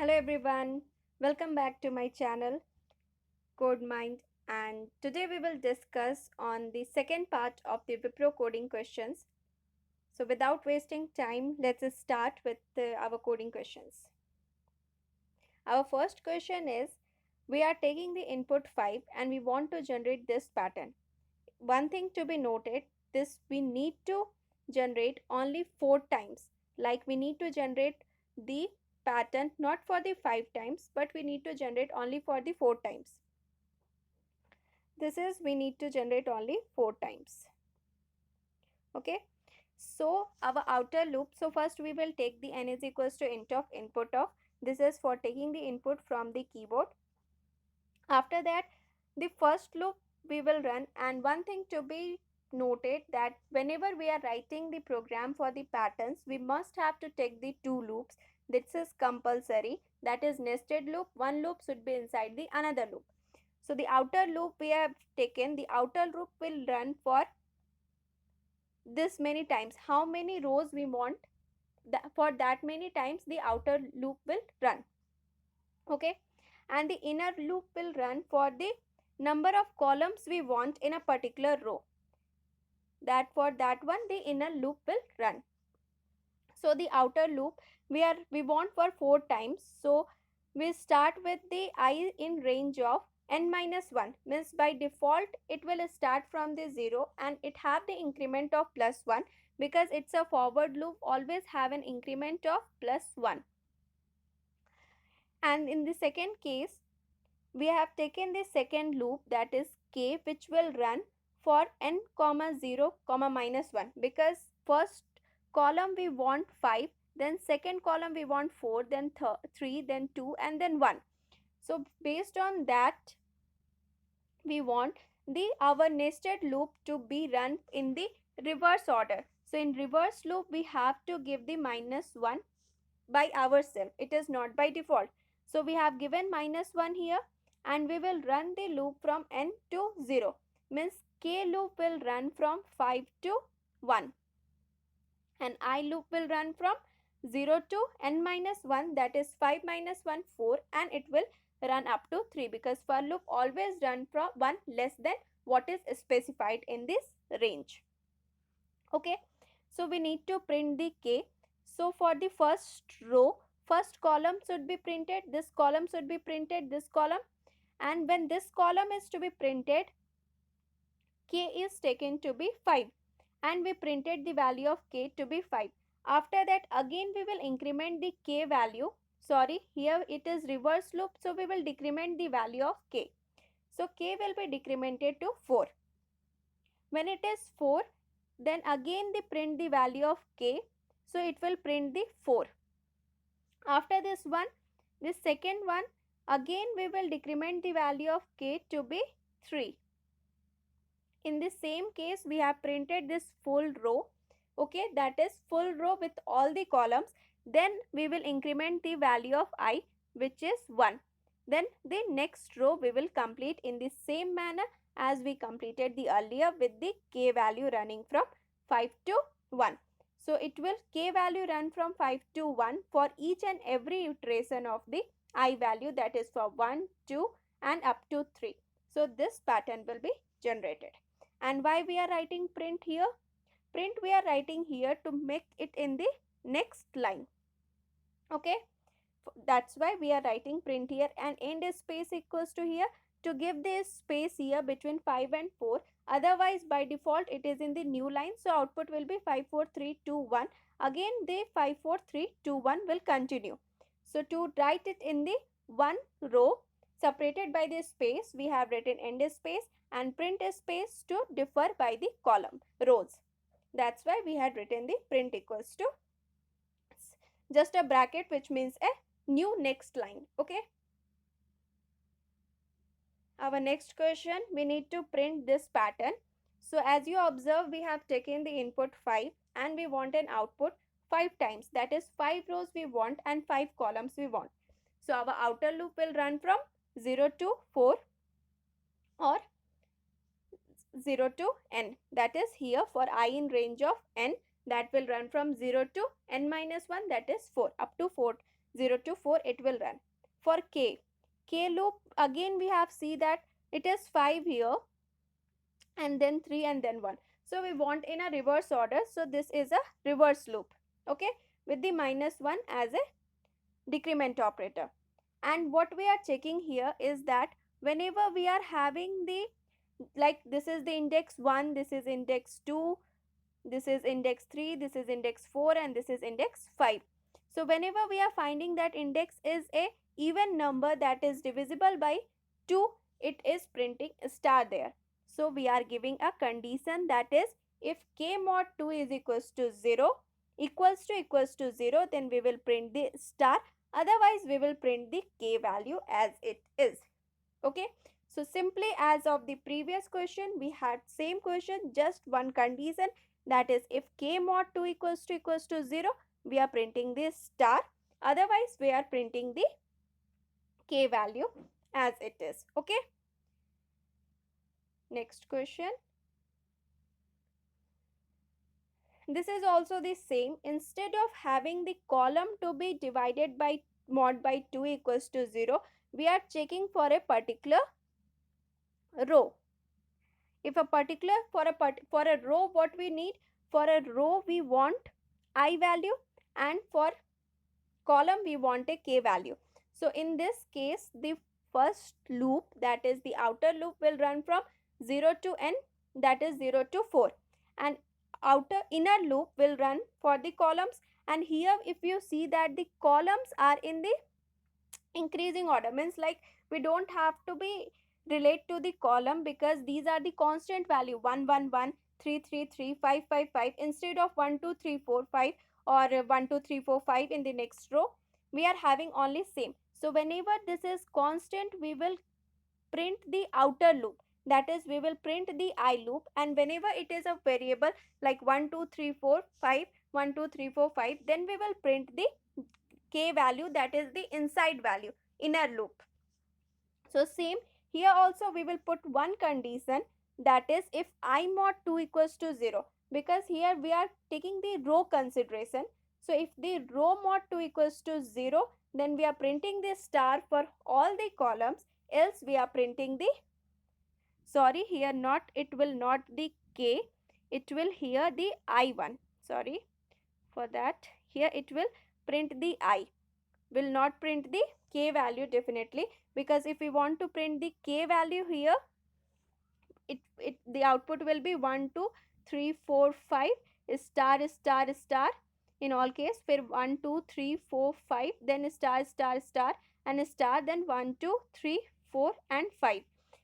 Hello everyone, welcome back to my channel Code Mind, and today we will discuss on the second part of the Wipro coding questions. So without wasting time, let's start with our coding questions. Our first question is, we are taking the input 5 and we want to generate this pattern. One thing to be noted, this we need to generate only 4 times. Like we need to generate the pattern not for the 5 times, but we need to generate only for the 4 times. This is we need to generate only 4 times. Okay. So our outer loop, so first we will take the n is equals to int of input of, this is for taking the input from the keyboard. After that, the first loop we will run, and one thing to be noted that whenever we are writing the program for the patterns, we must have to take the two loops. This is compulsory, that is nested loop. One loop should be inside the another loop. So the outer loop we have taken, the outer loop will run for this many times. How many rows we want, for that many times the outer loop will run. Okay, and the inner loop will run for the number of columns we want in a particular row. That for that one the inner loop will run. So the outer loop we want for 4 times. So we start with the I in range of n minus 1, means by default it will start from the 0 and it have the increment of plus 1, because it's a forward loop, always have an increment of plus 1. And in the second case, we have taken the second loop, that is k, which will run for n comma 0 comma minus 1, because first column we want 5, then second column we want 4, then 3, then 2, and then 1. So based on that, we want the our nested loop to be run in the reverse order. So in reverse loop we have to give the minus 1 by ourselves, it is not by default. So we have given minus 1 here, and we will run the loop from n to 0, means k loop will run from 5 to 1, and I loop will run from 0 to n minus 1, that is 5 minus 1 4, and it will run up to 3, because for loop always run from 1 less than what is specified in this range. Okay, so we need to print the k. So for the first row, first column should be printed, this column should be printed, this column, and when this column is to be printed, k is taken to be 5, and we printed the value of k to be 5. After that, again we will increment the k value. Sorry, here it is reverse loop, so we will decrement the value of k. So k will be decremented to 4. When it is 4, then again they print the value of k, so it will print the 4. After this one, this second one, again we will decrement the value of k to be 3. In the same case, we have printed this full row. Okay, that is full row with all the columns. Then we will increment the value of I, which is 1. Then the next row we will complete in the same manner as we completed the earlier, with the k value running from 5 to 1. So it will k value run from 5 to 1 for each and every iteration of the I value, that is for 1, 2 and up to 3. So this pattern will be generated. And why we are writing print here? Print we are writing here to make it in the next line. Okay, that's why we are writing print here, and end space equals to here to give this space here between 5 and 4. Otherwise by default it is in the new line, so output will be 5 4 3 2 1. Again the 5 4 3 2 1 will continue. So to write it in the one row separated by this space, we have written end space and print space to differ by the column rows. That's why we had written the print equals to just a bracket, which means a new next line. Okay, our next question, we need to print this pattern. So as you observe, we have taken the input 5 and we want an output 5 times, that is 5 rows we want and 5 columns we want. So our outer loop will run from 0 to 4 or 0 to n, that is here for I in range of n, that will run from 0 to n minus 1, that is 4 up to 4. 0 to 4 it will run. For k loop, again we have see that it is 5 here and then 3 and then 1. So we want in a reverse order, so this is a reverse loop, okay, with the minus 1 as a decrement operator. And what we are checking here is that whenever we are having the, like this is the index 1, this is index 2, this is index 3, this is index 4, and this is index 5. So whenever we are finding that index is a even number that is divisible by 2, it is printing star there. So we are giving a condition, that is if k mod 2 is equals to 0, then we will print the star, otherwise we will print the k value as it is. Okay, so simply as of the previous question, we had same question, just one condition, that is if k mod 2 equals to 0, we are printing this star, otherwise we are printing the k value as it is. Okay, next question. This is also the same. Instead of having the column to be divided by mod by 2 equals to 0, we are checking for a particular row. If a particular for a row, what we need, for a row we want I value, and for column we want a k value. So in this case, the first loop, that is the outer loop, will run from 0 to n, that is 0 to 4, and inner loop will run for the columns. And here if you see that the columns are in the increasing order, means like we don't have to be relate to the column, because these are the constant value 1 1 1 3 3 3 5 5 5, instead of 1 2 3 4 5 or 1 2 3 4 5 in the next row, we are having only same. So whenever this is constant, we will print the outer loop, that is we will print the I loop. And whenever it is a variable like 1 2 3 4 5 1 2 3 4 5, then we will print the k value, that is the inside value, inner loop. So same here also we will put one condition, that is if I mod 2 equals to 0, because here we are taking the row consideration. So if the row mod 2 equals to 0, then we are printing the star for all the columns, else we are printing the, sorry, here not, it will not the k, it will here the I1, sorry for that, here it will print the I, will not print the k value definitely, because if we want to print the k value here, it the output will be 1 2 3 4 5 star star star in all case, फिर 1 2 3 4 5, then star star star and star, then 1 2 3 4 and 5.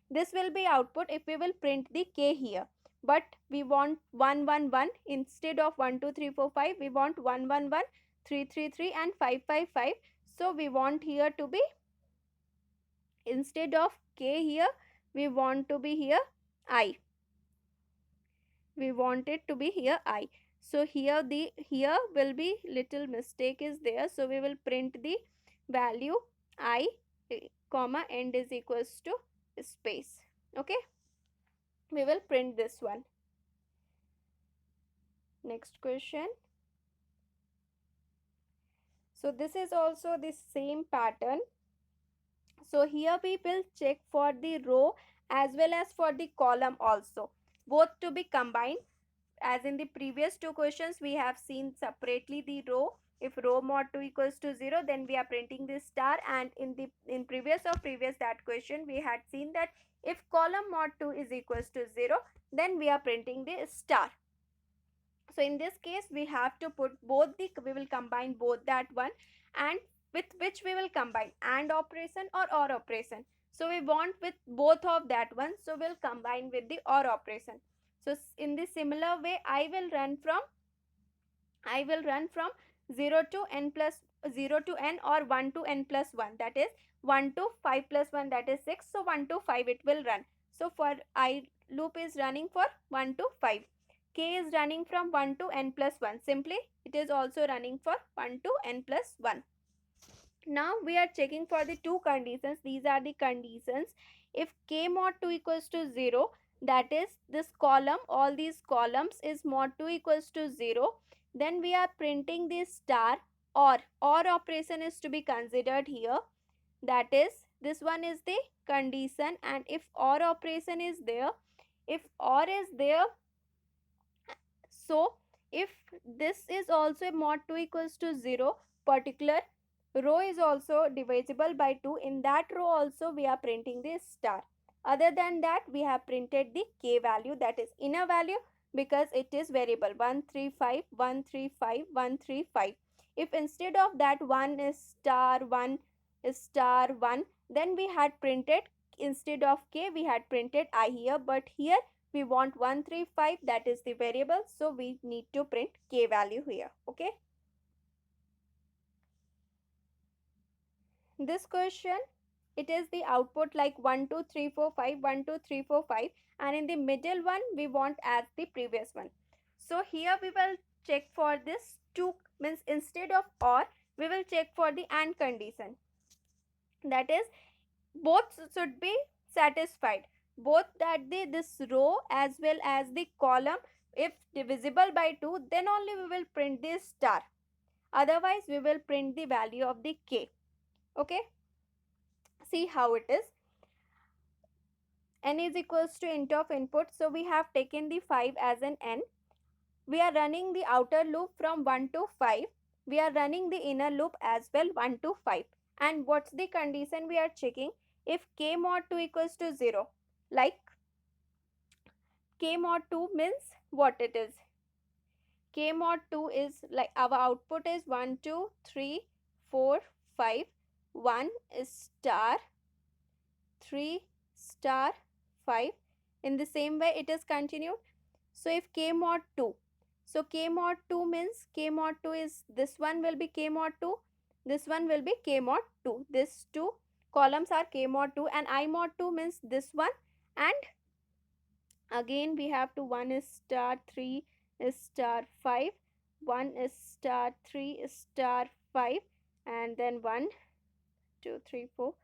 This will be output if we will print the k here, but we want 1 1 1, instead of 1 2 3 4 5, we want 1 1 1 3 3 3 and 5 5 5. So we want here to be, instead of k here, we want to be here I, we want it to be here I. So here the, here will be little mistake is there, so we will print the value I comma end is equals to space. Okay, we will print this one. Next question. So this is also the same pattern. So here we will check for the row as well as for the column also, both to be combined. As in the previous two questions, we have seen separately the row. If row mod 2 equals to 0, then we are printing this star, and in previous that question, we had seen that if column mod 2 is equals to 0, then we are printing the star. So in this case, we have to put both the, we will combine both that one, and with which we will combine AND operation or OR operation. So we want with both of that one, so we'll combine with the OR operation. So in the similar way, I will run from 0 to n plus 0 to n or 1 to n plus 1, that is 1 to 5 plus 1, that is 6. So 1 to 5 it will run. So for I loop is running for 1 to 5. K is running from 1 to n plus 1. Simply it is also running for 1 to n plus 1. Now we are checking for the two conditions. These are the conditions. If k mod 2 equals to 0, that is this column, all these columns is mod 2 equals to 0, then we are printing this star or operation is to be considered here. That is, this one is the condition, and if or operation is there, if or is there, so if this is also mod 2 equals to 0, particular row is also divisible by 2, in that row also we are printing the star. Other than that, we have printed the k value, that is inner value, because it is variable 135 135 135. If instead of that 1 is star 1 is star 1, then we had printed, instead of k we had printed I here, but here we want 135, that is the variable, so we need to print k value here. Okay, this question, it is the output like 1 2 3 4 5 1 2 3 4 5, and in the middle one we want as the previous one. So here we will check for this two, means instead of or we will check for the and condition, that is both should be satisfied, both that the this row as well as the column, if divisible by 2, then only we will print this star, otherwise we will print the value of the k. Okay, see how it is. N is equals to int of input, so we have taken the 5 as an n. We are running the outer loop from 1 to 5, we are running the inner loop as well 1 to 5, and what's the condition we are checking? If k mod 2 equals to 0, like k mod 2 means what it is? K mod 2 is like our output is 1 2 3 4 5, 1 is star 3 star 5. In the same way it is continued. So if k mod 2, so k mod 2 means k mod 2 is, this one will be k mod 2, this one will be k mod 2, these two columns are k mod 2, and I mod 2 means this one, and again we have to 1 is star 3 is star 5, 1 is star 3 is star 5, and then 1 2 3 4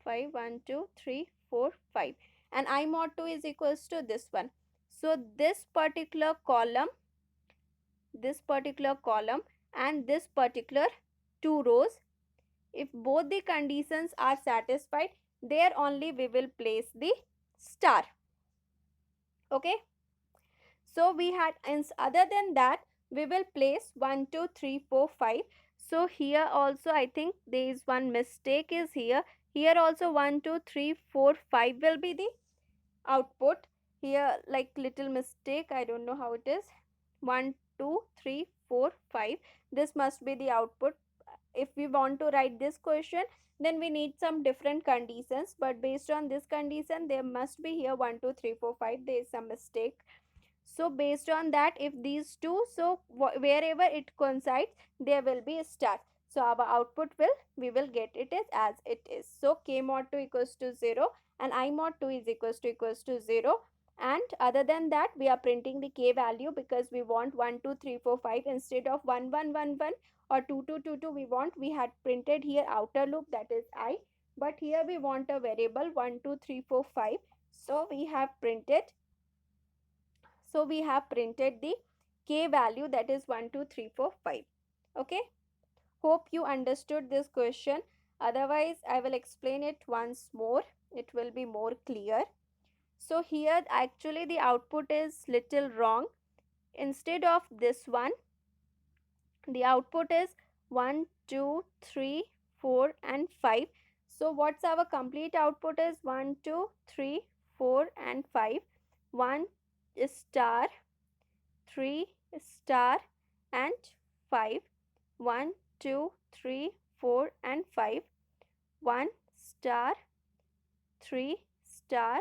5 1 2 3 4 5, and I mod 2 is equals to this one. So this particular column and this particular two rows, if both the conditions are satisfied, there only we will place the star. Okay, so we had, other than that we will place 1 2 3 4 5. So here also I think there is one mistake is here. Here also 1 2 3 4 5 will be the output. Here like little mistake, I don't know how it is. 1 2 3 4 5, this must be the output. If we want to write this question, then we need some different conditions, but based on this condition there must be here 1 2 3 4 5, there is some mistake. So based on that, if these two, so wherever it coincides, there will be a star. So our output will, we will get it as it is. So k mod 2 equals to 0 and I mod 2 is equals to 0. And other than that, we are printing the k value because we want 1 2 3 4 5 instead of 1 1 1 1 or 2 2 2 2. We want, we had printed here outer loop, that is I, but here we want a variable 1 2 3 4 5. So we have printed, so we have printed the k value, that is 1 2 3 4 5. Okay, hope you understood this question. Otherwise I will explain it once more, it will be more clear. So here actually the output is little wrong. Instead of this one, the output is 1 2 3 4 and 5. So what's our complete output is 1 2 3 4 and 5. 1 star 3 star and 5, 1 2 3 4 and 5, 1 star 3 star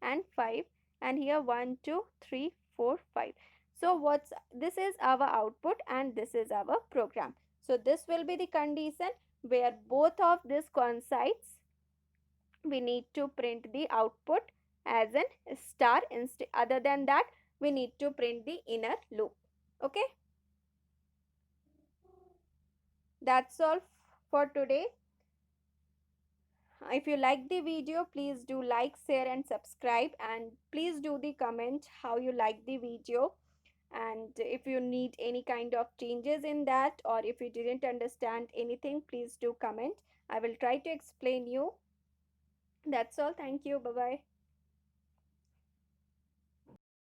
and 5, and here 1 2 3 4 5. So what's this is our output and this is our program. So this will be the condition where both of this coincides, we need to print the output as an star. Instead, other than that, we need to print the inner loop. Okay, that's all for today. If you like the video, please do like, share and subscribe, and please do the comment how you like the video. And if you need any kind of changes in that, or if you didn't understand anything, please do comment. I will try to explain you. That's all. Thank you. Bye bye.